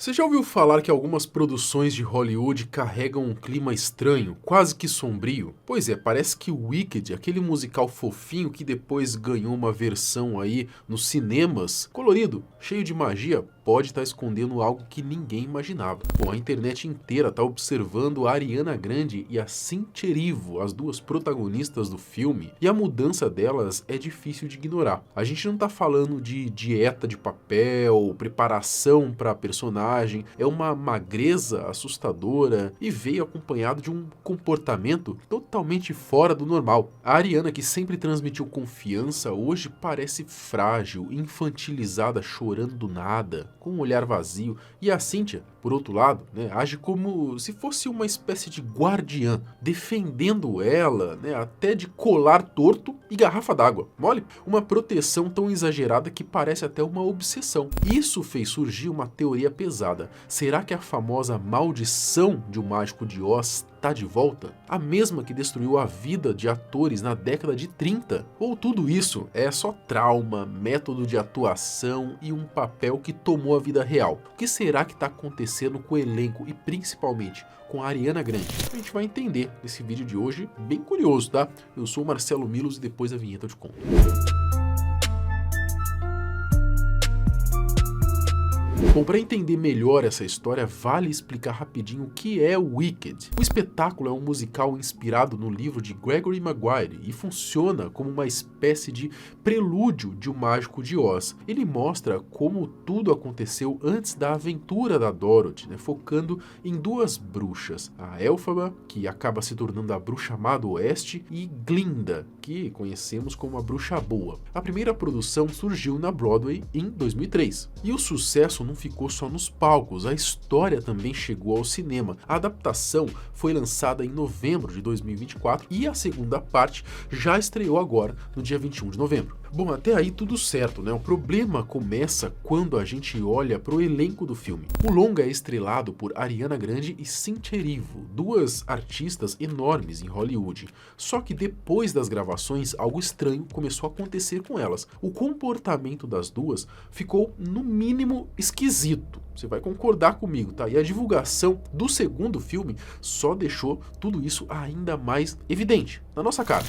Você já ouviu falar que algumas produções de Hollywood carregam um clima estranho, quase que sombrio? Pois é, parece que o Wicked, aquele musical fofinho que depois ganhou uma versão aí nos cinemas, colorido, cheio de magia, pode estar escondendo algo que ninguém imaginava. Bom, a internet inteira está observando a Ariana Grande e a Cynthia Erivo, as duas protagonistas do filme, e a mudança delas é difícil de ignorar. A gente não está falando de dieta de papel, preparação para personagem, é uma magreza assustadora e veio acompanhado de um comportamento totalmente fora do normal. A Ariana, que sempre transmitiu confiança, hoje parece frágil, infantilizada, chorando do nada, com um olhar vazio, e a Cynthia, por outro lado, age como se fosse uma espécie de guardiã, defendendo ela, até de colar torto e garrafa d'água. Mole? Uma proteção tão exagerada que parece até uma obsessão. Isso fez surgir uma teoria pesada. Será que a famosa maldição de O Mágico de Oz tá de volta? A mesma que destruiu a vida de atores na década de 30? Ou tudo isso é só trauma, método de atuação e um papel que tomou a vida real? O que será que está acontecendo com o elenco e principalmente com a Ariana Grande? A gente vai entender nesse vídeo de hoje, bem curioso, tá? Eu sou o Marcelo Milos e depois da vinheta eu te conto. Bom, para entender melhor essa história, vale explicar rapidinho o que é o Wicked. O espetáculo é um musical inspirado no livro de Gregory Maguire e funciona como uma espécie de prelúdio de O Mágico de Oz. Ele mostra como tudo aconteceu antes da aventura da Dorothy, focando em duas bruxas, a Elphaba, que acaba se tornando a Bruxa Má do Oeste, e Glinda, que conhecemos como a Bruxa Boa. A primeira produção surgiu na Broadway em 2003, e o sucesso não ficou só nos palcos, a história também chegou ao cinema. A adaptação foi lançada em novembro de 2024 e a segunda parte já estreou agora, no dia 21 de novembro. Bom, até aí tudo certo, O problema começa quando a gente olha para o elenco do filme. O longa é estrelado por Ariana Grande e Cynthia Erivo, duas artistas enormes em Hollywood. Só que depois das gravações, algo estranho começou a acontecer com elas. O comportamento das duas ficou, no mínimo, esquisito. Você vai concordar comigo, tá? E a divulgação do segundo filme só deixou tudo isso ainda mais evidente na nossa cara.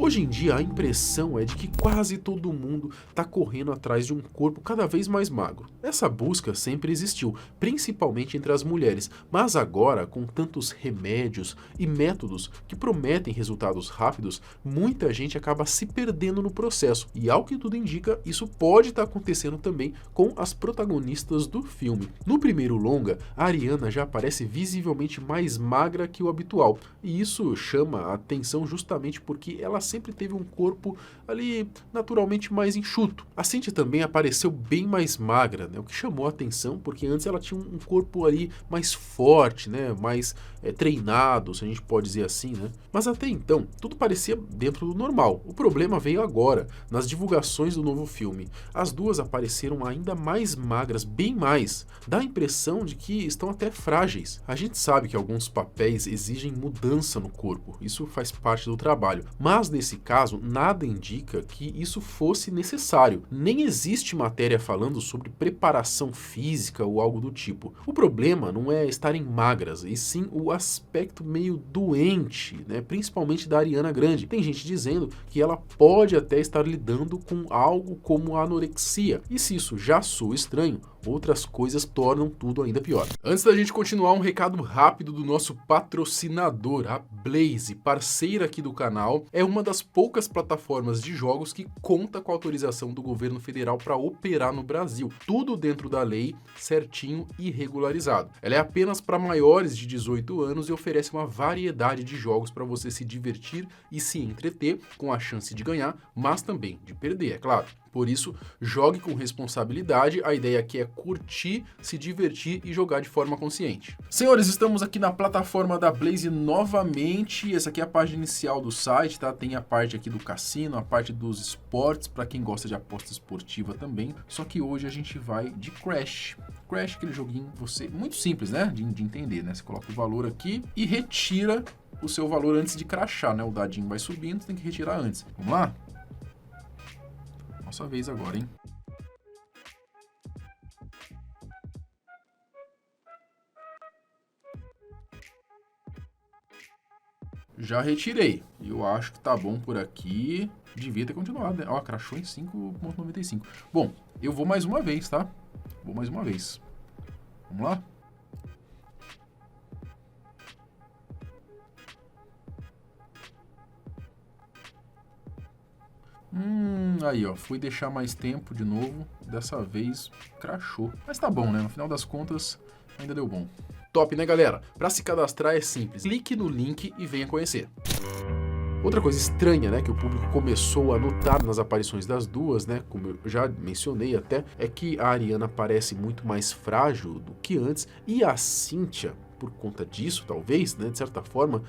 Hoje em dia a impressão é de que quase todo mundo está correndo atrás de um corpo cada vez mais magro. Essa busca sempre existiu, principalmente entre as mulheres, mas agora com tantos remédios e métodos que prometem resultados rápidos, muita gente acaba se perdendo no processo. E ao que tudo indica, isso pode estar acontecendo também com as protagonistas do filme. No primeiro longa, a Ariana já aparece visivelmente mais magra que o habitual, e isso chama a atenção justamente porque ela sempre teve um corpo ali naturalmente mais enxuto. A Cynthia também apareceu bem mais magra, o que chamou a atenção porque antes ela tinha um corpo ali mais forte, mais treinado, se a gente pode dizer assim, Mas até então, tudo parecia dentro do normal. O problema veio agora, nas divulgações do novo filme. As duas apareceram ainda mais magras, bem mais. Dá a impressão de que estão até frágeis. A gente sabe que alguns papéis exigem mudança no corpo, isso faz parte do trabalho, mas nesse caso, nada indica que isso fosse necessário. Nem existe matéria falando sobre preparação física ou algo do tipo. O problema não é estarem magras, e sim o aspecto meio doente, principalmente da Ariana Grande. Tem gente dizendo que ela pode até estar lidando com algo como a anorexia. E se isso já soa estranho, outras coisas tornam tudo ainda pior. Antes da gente continuar, um recado rápido do nosso patrocinador, a Blaze, parceira aqui do canal, é uma das poucas plataformas de jogos que conta com a autorização do governo federal para operar no Brasil. Tudo dentro da lei, certinho e regularizado. Ela é apenas para maiores de 18 anos e oferece uma variedade de jogos para você se divertir e se entreter, com a chance de ganhar, mas também de perder, é claro. Por isso, jogue com responsabilidade, a ideia aqui é curtir, se divertir e jogar de forma consciente. Senhores, estamos aqui na plataforma da Blaze novamente, essa aqui é a página inicial do site, tá? Tem a parte aqui do cassino, a parte dos esportes, para quem gosta de aposta esportiva também, só que hoje a gente vai de Crash. Crash, aquele joguinho, muito simples, de entender, Você coloca o valor aqui e retira o seu valor antes de crashar, O dadinho vai subindo, você tem que retirar antes. Vamos lá? Nossa vez agora, hein? Já retirei. Eu acho que tá bom por aqui. Devia ter continuado, né? Ó, crashou em 5.95. Bom, eu vou mais uma vez, tá? Vou mais uma vez. Vamos lá? Aí, ó. Fui deixar mais tempo de novo. Dessa vez, crashou. Mas tá bom, né? No final das contas, ainda deu bom. Top, né, galera? Pra se cadastrar é simples. Clique no link e venha conhecer. Outra coisa estranha, né, que o público começou a notar nas aparições das duas, né, como eu já mencionei até, é que a Ariana parece muito mais frágil do que antes e a Cynthia, por conta disso, talvez, né, de certa forma,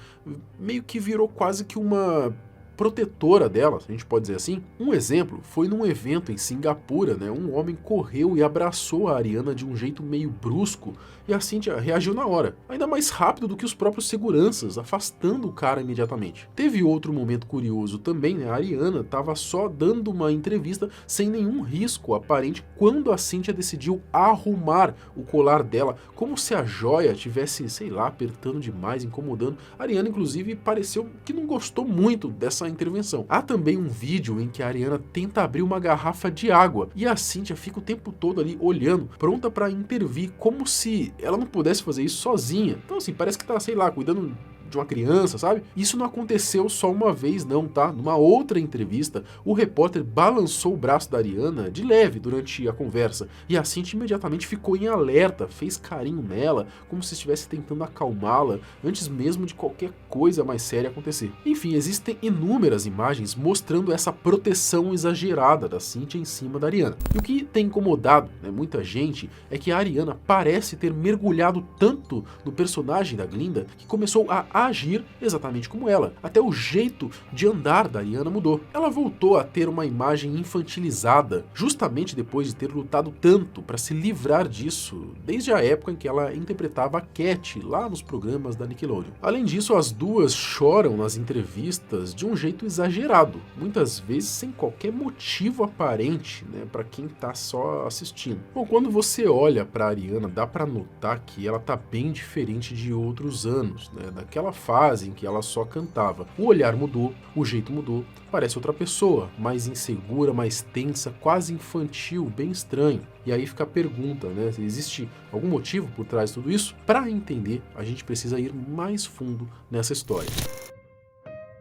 meio que virou quase que uma protetora dela, a gente pode dizer assim. Um exemplo foi num evento em Singapura, né, um homem correu e abraçou a Ariana de um jeito meio brusco e a Cynthia reagiu na hora, ainda mais rápido do que os próprios seguranças, afastando o cara imediatamente. Teve outro momento curioso também, né, a Ariana estava só dando uma entrevista sem nenhum risco aparente quando a Cynthia decidiu arrumar o colar dela, como se a joia tivesse, sei lá, apertando demais, incomodando. A Ariana, inclusive, pareceu que não gostou muito dessa intervenção. Há também um vídeo em que a Ariana tenta abrir uma garrafa de água e a Cynthia fica o tempo todo ali olhando, pronta para intervir, como se ela não pudesse fazer isso sozinha. Então assim, parece que tá, sei lá, cuidando de uma criança, sabe? Isso não aconteceu só uma vez não, tá? Numa outra entrevista, o repórter balançou o braço da Ariana de leve durante a conversa, e a Cynthia imediatamente ficou em alerta, fez carinho nela, como se estivesse tentando acalmá-la, antes mesmo de qualquer coisa mais séria acontecer. Enfim, existem inúmeras imagens mostrando essa proteção exagerada da Cynthia em cima da Ariana. E o que tem incomodado, né, muita gente é que a Ariana parece ter mergulhado tanto no personagem da Glinda que começou a agir exatamente como ela. Até o jeito de andar da Ariana mudou. Ela voltou a ter uma imagem infantilizada, justamente depois de ter lutado tanto para se livrar disso, desde a época em que ela interpretava a Cat lá nos programas da Nickelodeon. Além disso, as duas choram nas entrevistas de um jeito exagerado, muitas vezes sem qualquer motivo aparente, né, para quem tá só assistindo. Bom, quando você olha para Ariana, dá para notar que ela tá bem diferente de outros anos, né, daquela fase em que ela só cantava. O olhar mudou, o jeito mudou, parece outra pessoa, mais insegura, mais tensa, quase infantil, bem estranho. E aí fica a pergunta, né, se existe algum motivo por trás de tudo isso? Para entender, a gente precisa ir mais fundo nessa história.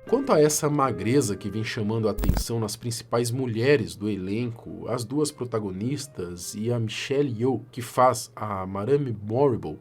Quanto a essa magreza que vem chamando a atenção nas principais mulheres do elenco, as duas protagonistas e a Michelle Yeoh, que faz a Madame Morrible,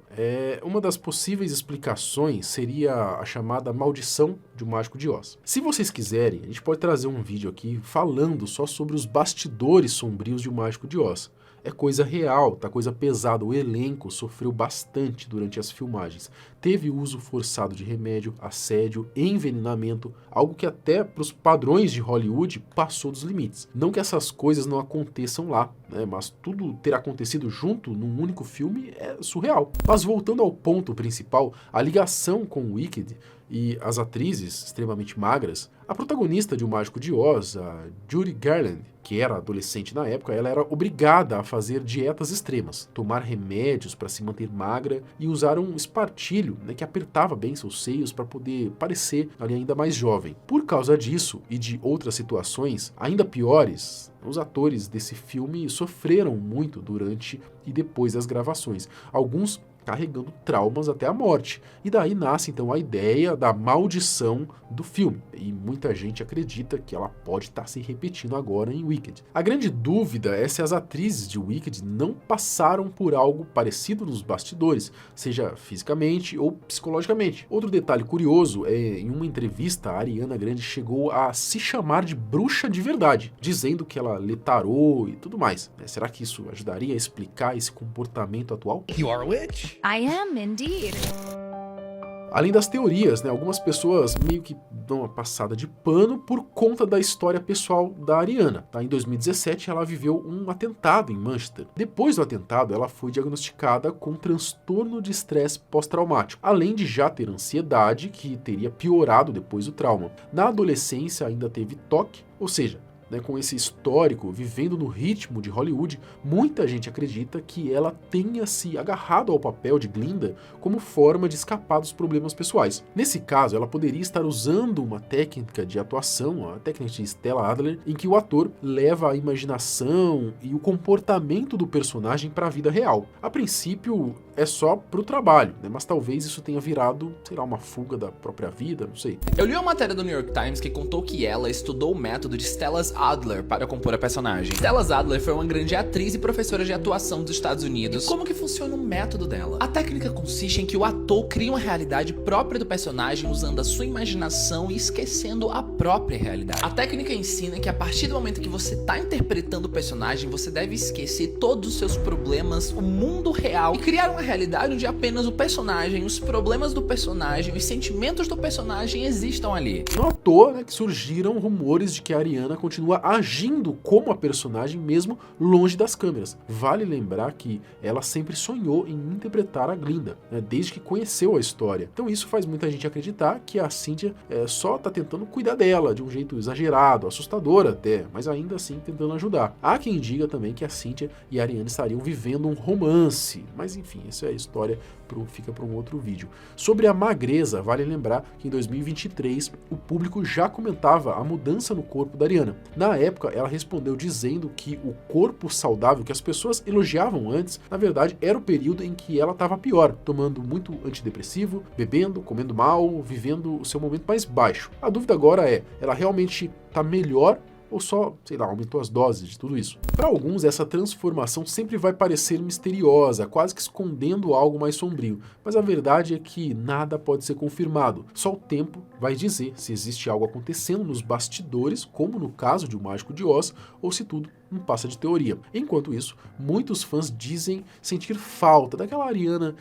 uma das possíveis explicações seria a chamada maldição de O Mágico de Oz. Se vocês quiserem, a gente pode trazer um vídeo aqui falando só sobre os bastidores sombrios de O Mágico de Oz. É coisa real, tá coisa pesada. O elenco sofreu bastante durante as filmagens. Teve uso forçado de remédio, assédio, envenenamento, algo que até para os padrões de Hollywood passou dos limites. Não que essas coisas não aconteçam lá, né, mas tudo ter acontecido junto num único filme é surreal. Mas voltando ao ponto principal, a ligação com o Wicked e as atrizes extremamente magras, a protagonista de O Mágico de Oz, a Judy Garland, que era adolescente na época, ela era obrigada a fazer dietas extremas, tomar remédios para se manter magra e usar um espartilho, né, que apertava bem seus seios para poder parecer ali ainda mais jovem. Por causa disso e de outras situações ainda piores, os atores desse filme sofreram muito durante e depois das gravações. Alguns carregando traumas até a morte. E daí nasce então a ideia da maldição do filme. E muita gente acredita que ela pode estar se repetindo agora em Wicked. A grande dúvida é se as atrizes de Wicked não passaram por algo parecido nos bastidores, seja fisicamente ou psicologicamente. Outro detalhe curioso é, em uma entrevista, a Ariana Grande chegou a se chamar de bruxa de verdade, dizendo que ela lê tarô e tudo mais. Será que isso ajudaria a explicar esse comportamento atual? You are a witch? I am indeed. Além das teorias, né, algumas pessoas meio que dão uma passada de pano por conta da história pessoal da Ariana. Tá? Em 2017, ela viveu um atentado em Manchester. Depois do atentado, ela foi diagnosticada com transtorno de estresse pós-traumático, além de já ter ansiedade, que teria piorado depois do trauma. Na adolescência, ainda teve toque, ou seja, né, com esse histórico, vivendo no ritmo de Hollywood, muita gente acredita que ela tenha se agarrado ao papel de Glinda como forma de escapar dos problemas pessoais. Nesse caso, ela poderia estar usando uma técnica de atuação, a técnica de Stella Adler, em que o ator leva a imaginação e o comportamento do personagem para a vida real. A princípio, é só pro trabalho, né, mas talvez isso tenha virado, sei lá, uma fuga da própria vida, não sei. Eu li uma matéria do New York Times que contou que ela estudou o método de Stella Adler para compor a personagem. Stella Adler foi uma grande atriz e professora de atuação dos Estados Unidos. E como que funciona o método dela? A técnica consiste em que o ator cria uma realidade própria do personagem usando a sua imaginação e esquecendo a própria realidade. A técnica ensina que a partir do momento que você está interpretando o personagem, você deve esquecer todos os seus problemas, o mundo real e criar uma realidade onde apenas o personagem, os problemas do personagem, os sentimentos do personagem existam ali. Não à toa, né, que surgiram rumores de que a Ariana continua agindo como a personagem mesmo longe das câmeras. Vale lembrar que ela sempre sonhou em interpretar a Glinda, né, desde que conheceu a história. Então isso faz muita gente acreditar que a Cynthia só tá tentando cuidar dela de um jeito exagerado, assustador até, mas ainda assim tentando ajudar. Há quem diga também que a Cynthia e a Ariana estariam vivendo um romance, mas enfim, essa é a história, fica para um outro vídeo. Sobre a magreza, vale lembrar que em 2023 o público já comentava a mudança no corpo da Ariana. Na época, ela respondeu dizendo que o corpo saudável que as pessoas elogiavam antes, na verdade, era o período em que ela estava pior, tomando muito antidepressivo, bebendo, comendo mal, vivendo o seu momento mais baixo. A dúvida agora é, ela realmente está melhor ou só, sei lá, aumentou as doses de tudo isso? Para alguns, essa transformação sempre vai parecer misteriosa, quase que escondendo algo mais sombrio, mas a verdade é que nada pode ser confirmado. Só o tempo vai dizer se existe algo acontecendo nos bastidores, como no caso de O Mágico de Oz, ou se tudo não passa de teoria. Enquanto isso, muitos fãs dizem sentir falta daquela Ariana,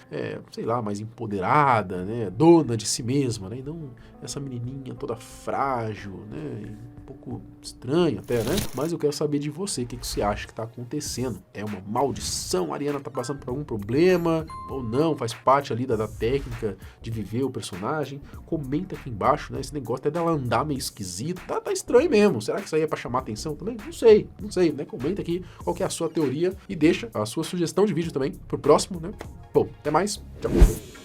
sei lá, mais empoderada, né, dona de si mesma, né, e não essa menininha toda frágil, né, um pouco estranho até, né? Mas eu quero saber de você, o que você acha que tá acontecendo? É uma maldição? A Ariana tá passando por algum problema? Ou não? Faz parte ali da técnica de viver o personagem? Comenta aqui embaixo, né? Esse negócio até dela andar meio esquisito, tá estranho mesmo. Será que isso aí é pra chamar atenção também? Não sei, né? Comenta aqui qual que é a sua teoria e deixa a sua sugestão de vídeo também pro próximo, né? Bom, até mais, tchau!